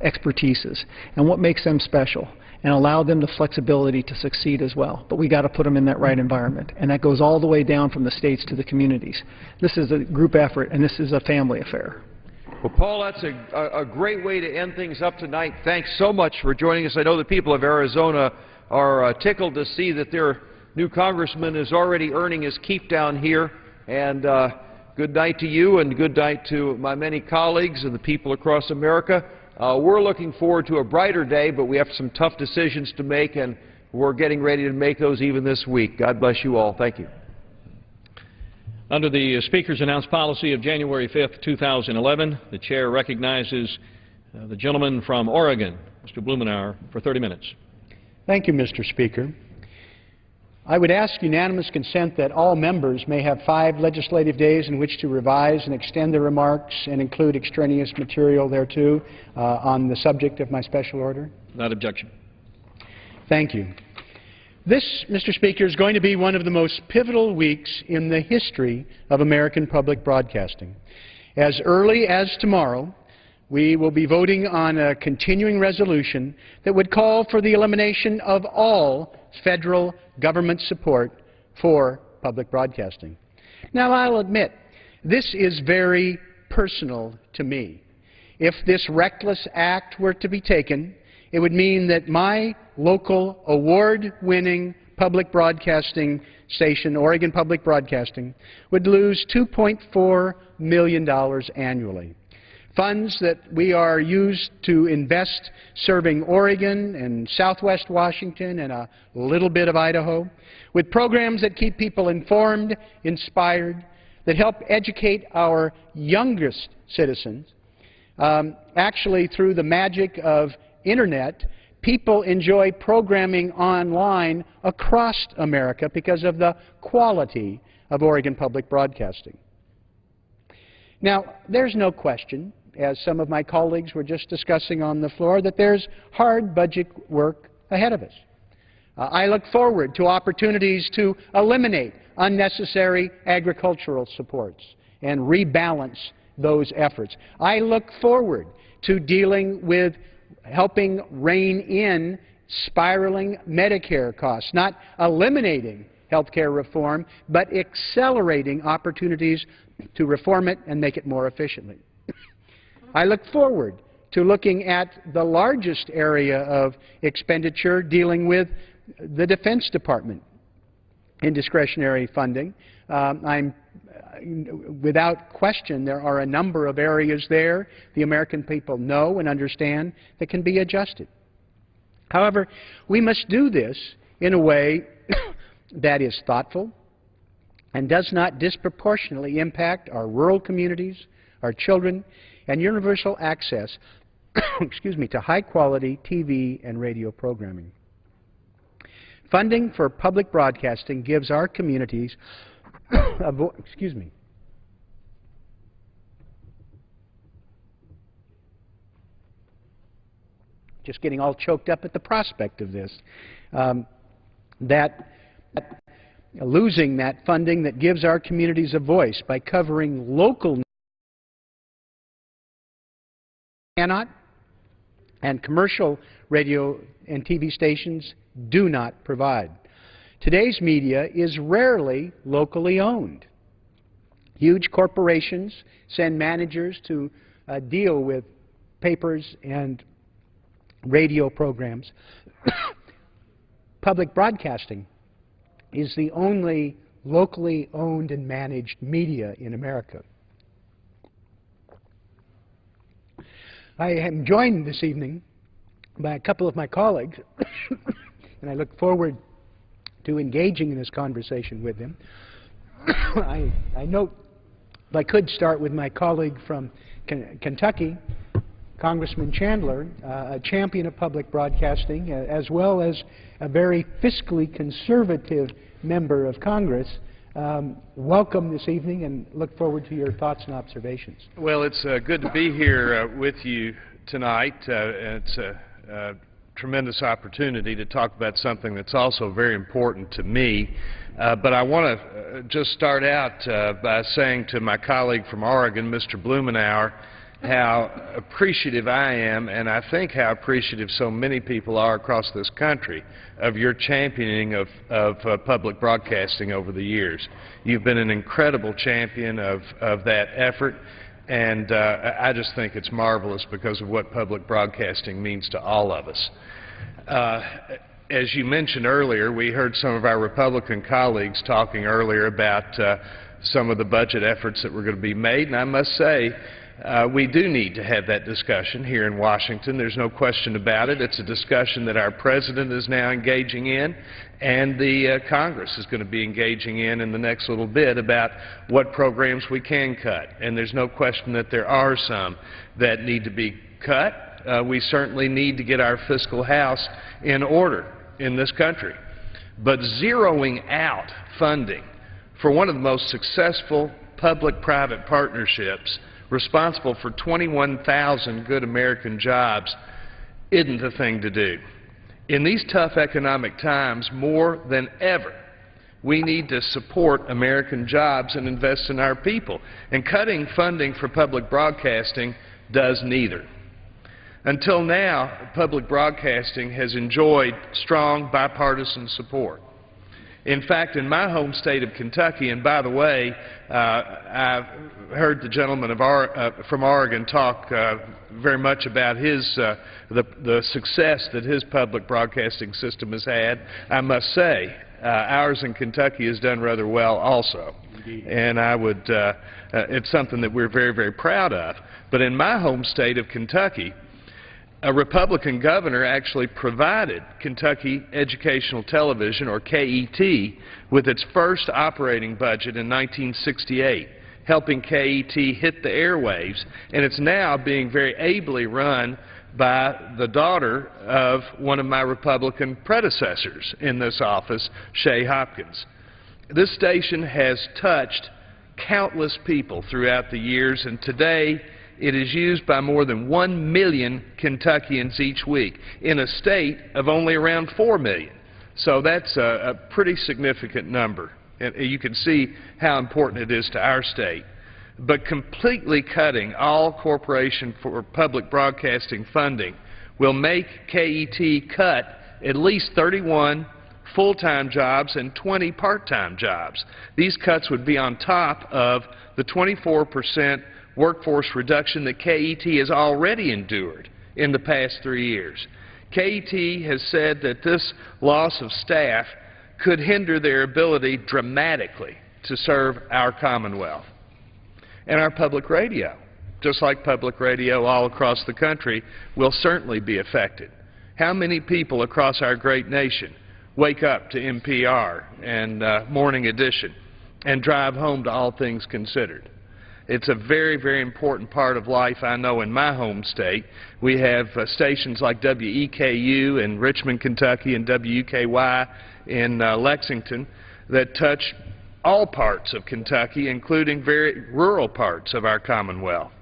expertises and what makes them special, and allow them the flexibility to succeed as well. But we got to put them in that right environment, and that goes all the way down from the states to the communities. This is a group effort, and this is a family affair. Well, Paul, that's a great way to end things up tonight. Thanks so much for joining us. I know the people of Arizona are tickled to see that their new congressman is already earning his keep down here. And good night to you, and good night to my many colleagues and the people across America. We're looking forward to a brighter day, but we have some tough decisions to make, and we're getting ready to make those even this week. God bless you all. Thank you. Under the Speaker's announced policy of January 5th, 2011, the Chair recognizes the gentleman from Oregon, Mr. Blumenauer, for 30 minutes. Thank you, Mr. Speaker. I would ask unanimous consent that all members may have 5 legislative days in which to revise and extend their remarks and include extraneous material thereto on the subject of my special order. Without objection. Thank you. This, Mr. Speaker, is going to be one of the most pivotal weeks in the history of American public broadcasting. As early as tomorrow, we will be voting on a continuing resolution that would call for the elimination of all federal government support for public broadcasting. Now, I'll admit, this is very personal to me. If this reckless act were to be taken, It would mean that my local award-winning public broadcasting station, Oregon Public Broadcasting, would lose $2.4 million annually. Funds that we are used to invest serving Oregon and Southwest Washington and a little bit of Idaho, with programs that keep people informed, inspired, that help educate our youngest citizens. Actually, through the magic of Internet, people enjoy programming online across America because of the quality of Oregon Public Broadcasting. Now, there's no question, as some of my colleagues were just discussing on the floor, that there's hard budget work ahead of us. I look forward to opportunities to eliminate unnecessary agricultural supports and rebalance those efforts. I look forward to dealing with helping rein in spiraling Medicare costs, not eliminating health care reform, but accelerating opportunities to reform it and make it more efficiently. I look forward to looking at the largest area of expenditure dealing with the Defense Department in discretionary funding. Without question, there are a number of areas there the American people know and understand that can be adjusted. However, we must do this in a way that is thoughtful and does not disproportionately impact our rural communities, our children, and universal access to high-quality TV and radio programming. Funding for public broadcasting gives our communities just getting all choked up at the prospect of this, losing that funding that gives our communities a voice by covering local news cannot, and commercial radio and TV stations do not provide. Today's media is rarely locally owned. Huge corporations send managers to deal with papers and radio programs. Public broadcasting is the only locally owned and managed media in America. I am joined this evening by a couple of my colleagues, and I look forward to engaging in this conversation with them. I note, if I could start with my colleague from Kentucky, Congressman Chandler, a champion of public broadcasting, as well as a very fiscally conservative member of Congress. Welcome this evening, and look forward to your thoughts and observations. Well, it's good to be here with you tonight. It's a tremendous opportunity to talk about something that's also very important to me. But I want to just start out by saying to my colleague from Oregon, Mr. Blumenauer, how appreciative I am, and I think how appreciative so many people are across this country of your championing of public broadcasting over the years. You've been an incredible champion of that effort, and I just think it's marvelous because of what public broadcasting means to all of us. As you mentioned earlier, we heard some of our Republican colleagues talking earlier about some of the budget efforts that were going to be made, and I must say, we do need to have that discussion here in Washington. There's no question about it. It's a discussion that our President is now engaging in, and the Congress is going to be engaging in the next little bit about what programs we can cut. And there's no question that there are some that need to be cut. We certainly need to get our fiscal house in order in this country. But zeroing out funding for one of the most successful public-private partnerships responsible for 21,000 good American jobs isn't the thing to do. In these tough economic times, more than ever, we need to support American jobs and invest in our people. And cutting funding for public broadcasting does neither. Until now, public broadcasting has enjoyed strong bipartisan support. In fact, in my home state of Kentucky, and by the way, I've heard the gentleman from Oregon talk very much about the success that his public broadcasting system has had. I must say, ours in Kentucky has done rather well also. Indeed. And it's something that we're very, very proud of. But in my home state of Kentucky, a Republican governor actually provided Kentucky Educational Television, or KET, with its first operating budget in 1968, helping KET hit the airwaves, and it's now being very ably run by the daughter of one of my Republican predecessors in this office, Shay Hopkins. This station has touched countless people throughout the years, and today it is used by more than 1 million Kentuckians each week in a state of only around 4 million. So that's a pretty significant number. And you can see how important it is to our state. But completely cutting all Corporation for Public Broadcasting funding will make KET cut at least 31 full-time jobs and 20 part-time jobs. These cuts would be on top of the 24% workforce reduction that KET has already endured in the past 3 years. KET has said that this loss of staff could hinder their ability dramatically to serve our Commonwealth. And our public radio, just like public radio all across the country, will certainly be affected. How many people across our great nation wake up to NPR and Morning Edition and drive home to All Things Considered? It's a very, very important part of life, I know, in my home state. We have stations like WEKU in Richmond, Kentucky, and WKY in Lexington that touch all parts of Kentucky, including very rural parts of our Commonwealth.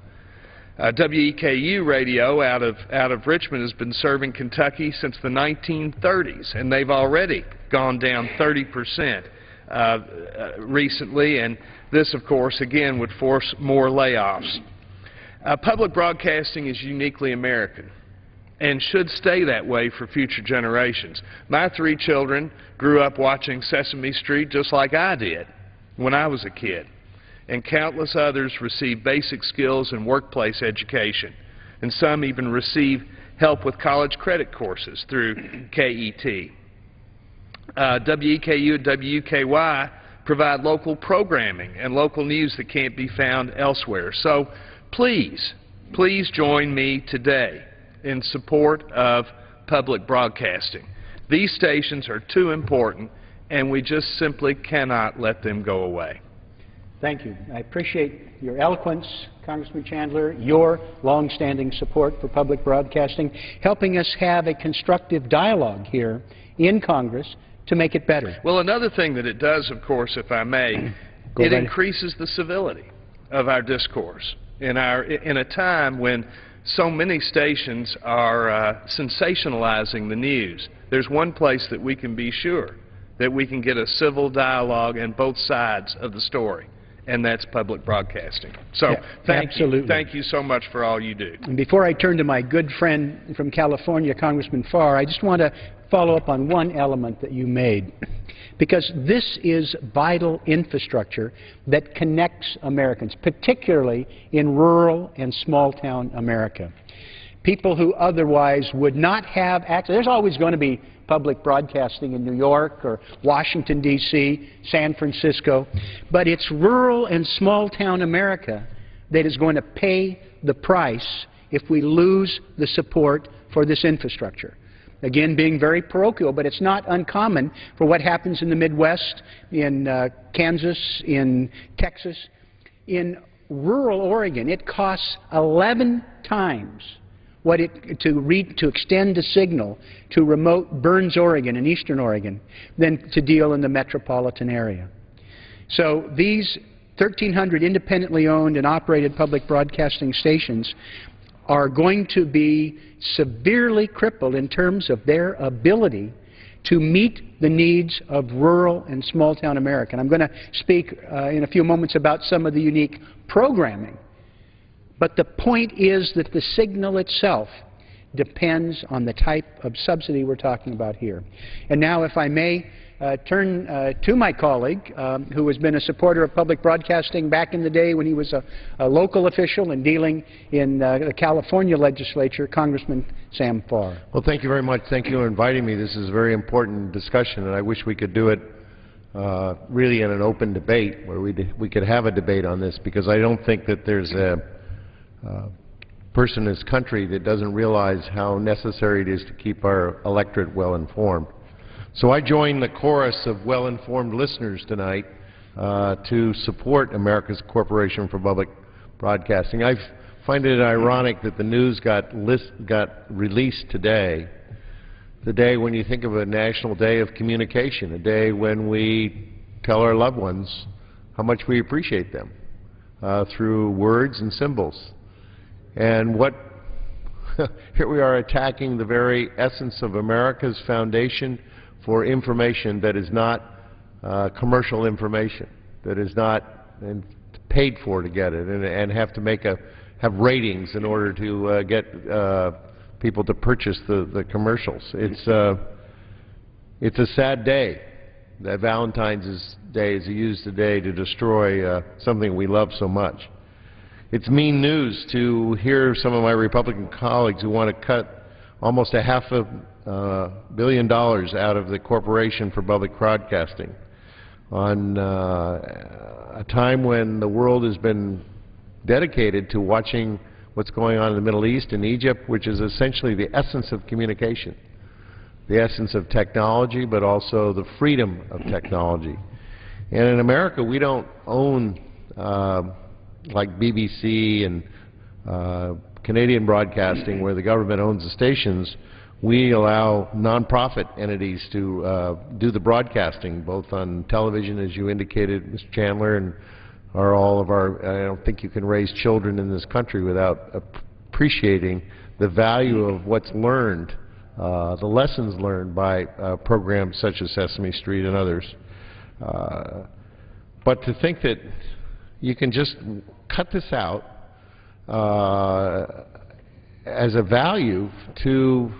WEKU radio out of Richmond has been serving Kentucky since the 1930s, and they've already gone down 30% recently, and this, of course, again, would force more layoffs. Public broadcasting is uniquely American and should stay that way for future generations. My 3 children grew up watching Sesame Street just like I did when I was a kid, and countless others receive basic skills and workplace education, and some even receive help with college credit courses through KET. WEKU and WKY provide local programming and local news that can't be found elsewhere. So please, please join me today in support of public broadcasting. These stations are too important, and we just simply cannot let them go away. Thank you. I appreciate your eloquence, Congressman Chandler, your long-standing support for public broadcasting, helping us have a constructive dialogue here in Congress to make it better. Well, another thing that it does, of course, if I may, it increases the civility of our discourse in a time when so many stations are sensationalizing the news. There's one place that we can be sure that we can get a civil dialogue on both sides of the story, and that's public broadcasting. So thank you so much for all you do. And before I turn to my good friend from California, Congressman Farr, I just want to follow up on one element that you made, because this is vital infrastructure that connects Americans, particularly in rural and small-town America. People who otherwise would not have access. There's always going to be public broadcasting in New York or Washington, D.C., San Francisco, but it's rural and small-town America that is going to pay the price if we lose the support for this infrastructure. Again, being very parochial, but it's not uncommon for what happens in the Midwest, in Kansas, in Texas. In rural Oregon, it costs 11 times what to extend a signal to remote Burns, Oregon, and eastern Oregon than to deal in the metropolitan area. So these 1,300 independently owned and operated public broadcasting stations are going to be severely crippled in terms of their ability to meet the needs of rural and small-town America. And I'm going to speak in a few moments about some of the unique programming. But the point is that the signal itself depends on the type of subsidy we're talking about here. And now, if I may, turn to my colleague, who has been a supporter of public broadcasting back in the day when he was a local official and dealing in the California legislature, Congressman Sam Farr. Well, thank you very much. Thank you for inviting me. This is a very important discussion, and I wish we could do it really in an open debate where we could have a debate on this, because I don't think that there's a person in this country that doesn't realize how necessary it is to keep our electorate well informed. So I join the chorus of well-informed listeners tonight to support America's Corporation for Public Broadcasting. I find it ironic that the news got released today, the day when you think of a national day of communication, a day when we tell our loved ones how much we appreciate them through words and symbols. And here we are attacking the very essence of America's foundation for information that is not commercial information, that is not paid for to get it, and have to have ratings in order to get people to purchase the commercials. It's a sad day that Valentine's Day is used today to destroy something we love so much. It's mean news to hear some of my Republican colleagues who want to cut almost $500 million out of the Corporation for Public Broadcasting on a time when the world has been dedicated to watching what's going on in the Middle East and Egypt, which is essentially the essence of communication, the essence of technology, but also the freedom of technology. And in America, we don't own like BBC and Canadian broadcasting, where the government owns the stations. We allow nonprofit entities to do the broadcasting, both on television, as you indicated, Mr. Chandler, and all of our, I don't think you can raise children in this country without appreciating the value of what's learned, the lessons learned by programs such as Sesame Street and others. But to think that you can just cut this out as a value to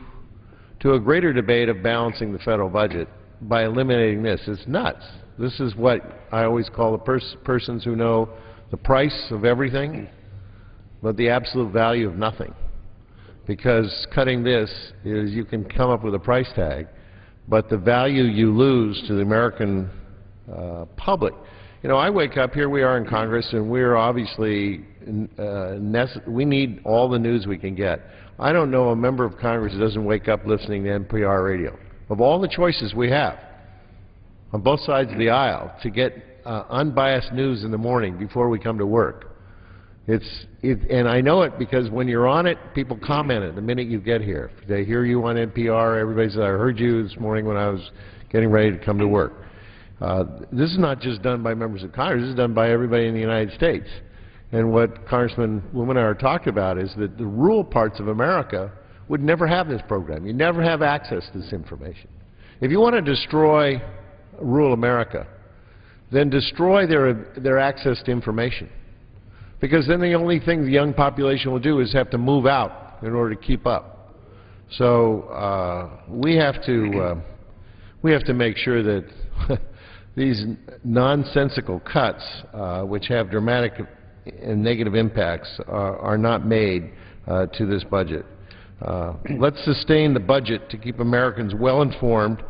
a greater debate of balancing the federal budget by eliminating this is nuts. This is what I always call the persons who know the price of everything, but the absolute value of nothing. Because cutting this is, you can come up with a price tag, but the value you lose to the American public. You know, I wake up, here we are in Congress, and we're obviously, we need all the news we can get. I don't know a member of Congress who doesn't wake up listening to NPR radio. Of all the choices we have on both sides of the aisle to get unbiased news in the morning before we come to work, and I know it because when you're on it, people comment it the minute you get here. They hear you on NPR, everybody says, I heard you this morning when I was getting ready to come to work. This is not just done by members of Congress, this is done by everybody in the United States. And what Congressman Blumenauer talked about is that the rural parts of America would never have this program. You never have access to this information. If you want to destroy rural America, then destroy their access to information. Because then the only thing the young population will do is have to move out in order to keep up. So we have to make sure that these nonsensical cuts, which have dramatic and negative impacts, are not made to this budget. Let's sustain the budget to keep Americans well informed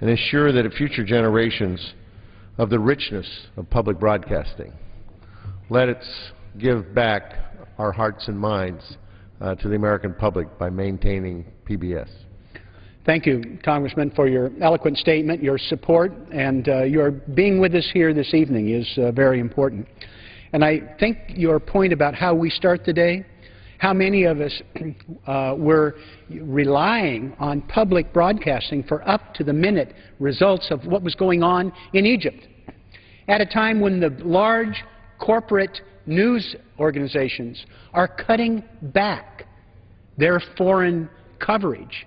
and ensure that future generations of the richness of public broadcasting. Let us give back our hearts and minds to the American public by maintaining PBS. Thank you, Congressman, for your eloquent statement, your support, and your being with us here this evening is very important. And I think your point about how we start the day, how many of us were relying on public broadcasting for up-to-the-minute results of what was going on in Egypt, at a time when the large corporate news organizations are cutting back their foreign coverage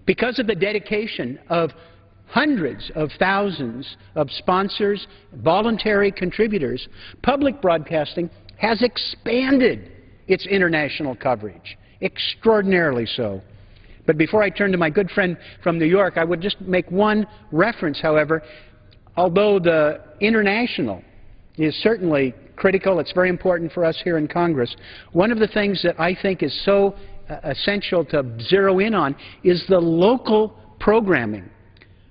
because of the dedication of hundreds of thousands of sponsors, voluntary contributors. Public broadcasting has expanded its international coverage. extraordinarily so. But before I turn to my good friend from New York, I would just make one reference, however. Although the international is certainly critical, it's very important for us here in Congress, one of the things that I think is so essential to zero in on is the local programming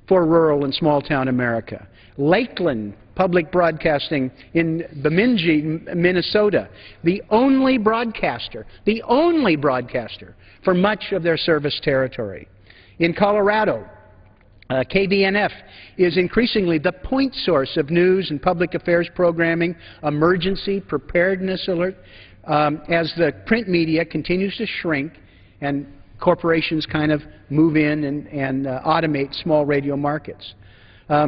for rural and small-town America. Lakeland Public Broadcasting in Bemidji, Minnesota, the only broadcaster for much of their service territory. In Colorado, KBNF is increasingly the point source of news and public affairs programming, emergency preparedness alert, as the print media continues to shrink and corporations kind of move in and automate small radio markets. I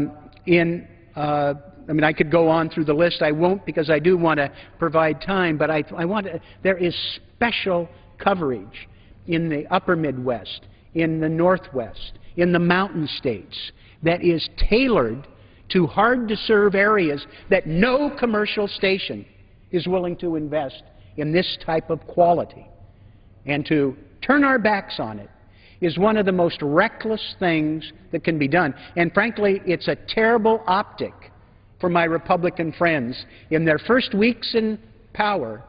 mean, I could go on through the list. I won't, because I do want to provide time, but there is special coverage in the upper Midwest, in the Northwest, in the mountain states that is tailored to hard-to-serve areas that no commercial station is willing to invest in this type of quality. And to turn our backs on it is one of the most reckless things that can be done. And frankly, it's a terrible optic for my Republican friends in their first weeks in power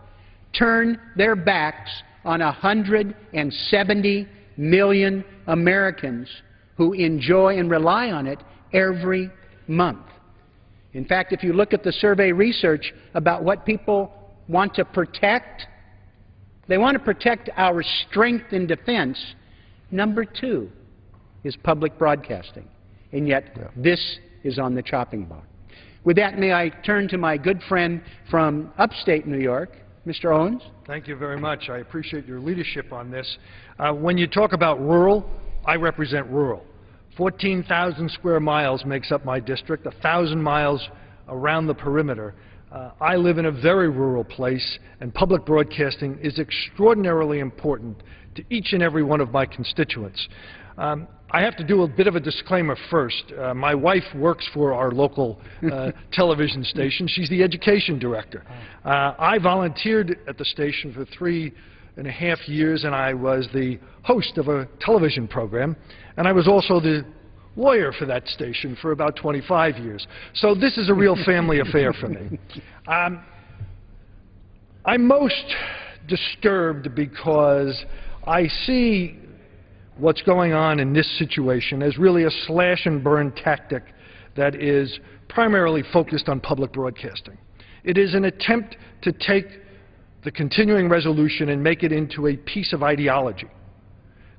turn their backs on 170 million Americans who enjoy and rely on it every month. In fact, if you look at the survey research about what people want to protect, they want to protect our strength and defense. Number 2 is public broadcasting, and yet this is on the chopping block. With that, may I turn to my good friend from upstate New York, Mr. Owens? Thank you very much. I appreciate your leadership on this. When you talk about rural, I represent rural. 14,000 square miles makes up my district, 1,000 miles around the perimeter. I live in a very rural place, and public broadcasting is extraordinarily important to each and every one of my constituents. I have to do a bit of a disclaimer first. My wife works for our local television station. She's the education director. I volunteered at the station for 3.5 years, and I was the host of a television program, and I was also the lawyer for that station for about 25 years. So this is a real family affair for me. I'm most disturbed because I see what's going on in this situation as really a slash-and-burn tactic that is primarily focused on public broadcasting. It is an attempt to take the continuing resolution and make it into a piece of ideology.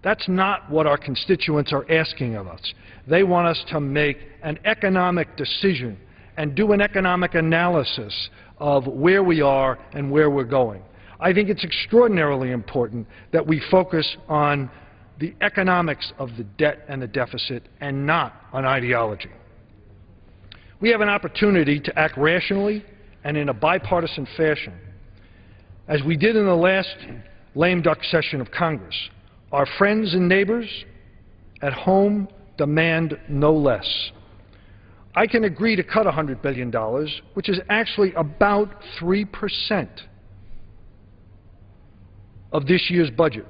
That's not what our constituents are asking of us. They want us to make an economic decision and do an economic analysis of where we are and where we're going. I think it's extraordinarily important that we focus on the economics of the debt and the deficit and not on ideology. We have an opportunity to act rationally and in a bipartisan fashion. As we did in the last lame duck session of Congress, our friends and neighbors at home demand no less. I can agree to cut $100 billion, which is actually about 3% of this year's budget,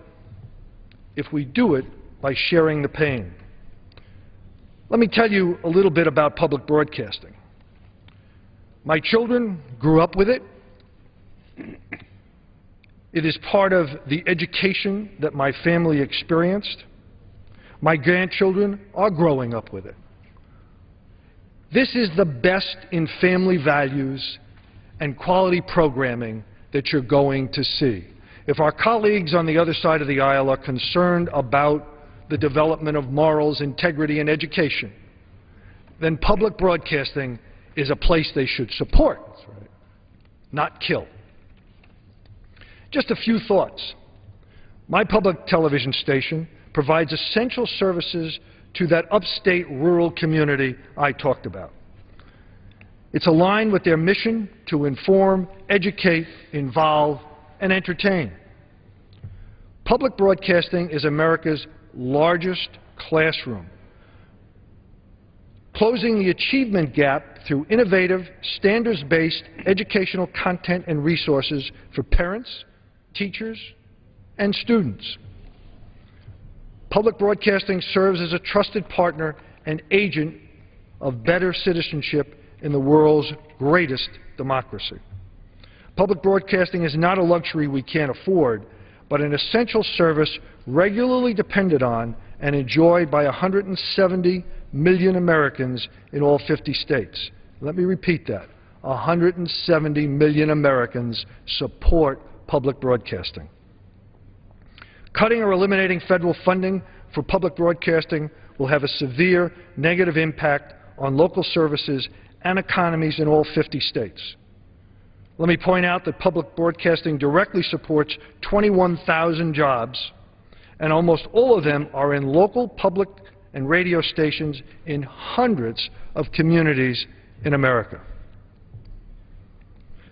if we do it by sharing the pain. Let me tell you a little bit about public broadcasting. My children grew up with it. It is part of the education that my family experienced. My grandchildren are growing up with it. This is the best in family values and quality programming that you're going to see. If our colleagues on the other side of the aisle are concerned about the development of morals, integrity, and education, then public broadcasting is a place they should support, not kill. Just a few thoughts. My public television station provides essential services to that upstate rural community I talked about. It's aligned with their mission to inform, educate, involve, and entertain. Public broadcasting is America's largest classroom, closing the achievement gap through innovative, standards-based educational content and resources for parents, teachers, and students. Public broadcasting serves as a trusted partner and agent of better citizenship in the world's greatest democracy. Public broadcasting is not a luxury we can't afford, but an essential service regularly depended on and enjoyed by 170 million Americans in all 50 states. Let me repeat that. 170 million Americans support public broadcasting. Cutting or eliminating federal funding for public broadcasting will have a severe negative impact on local services and economies in all 50 states. Let me point out that public broadcasting directly supports 21,000 jobs, and almost all of them are in local public and radio stations in hundreds of communities in America.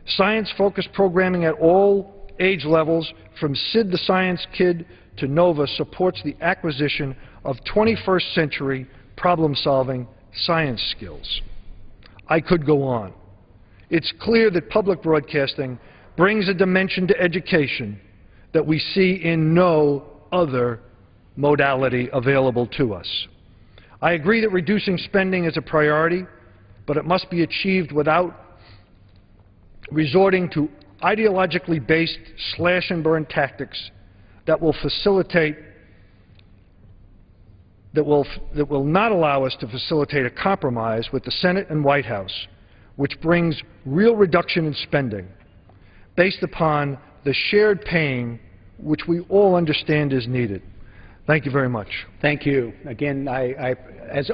Science-focused programming at all age levels, from Sid the Science Kid to Nova, supports the acquisition of 21st century problem-solving science skills. I could go on. It's clear that public broadcasting brings a dimension to education that we see in no other modality available to us. I agree that reducing spending is a priority, but it must be achieved without resorting to ideologically based slash-and-burn tactics that will not allow us to facilitate a compromise with the Senate and White House, which brings real reduction in spending based upon the shared pain which we all understand is needed. Thank you very much. Thank you. Again, as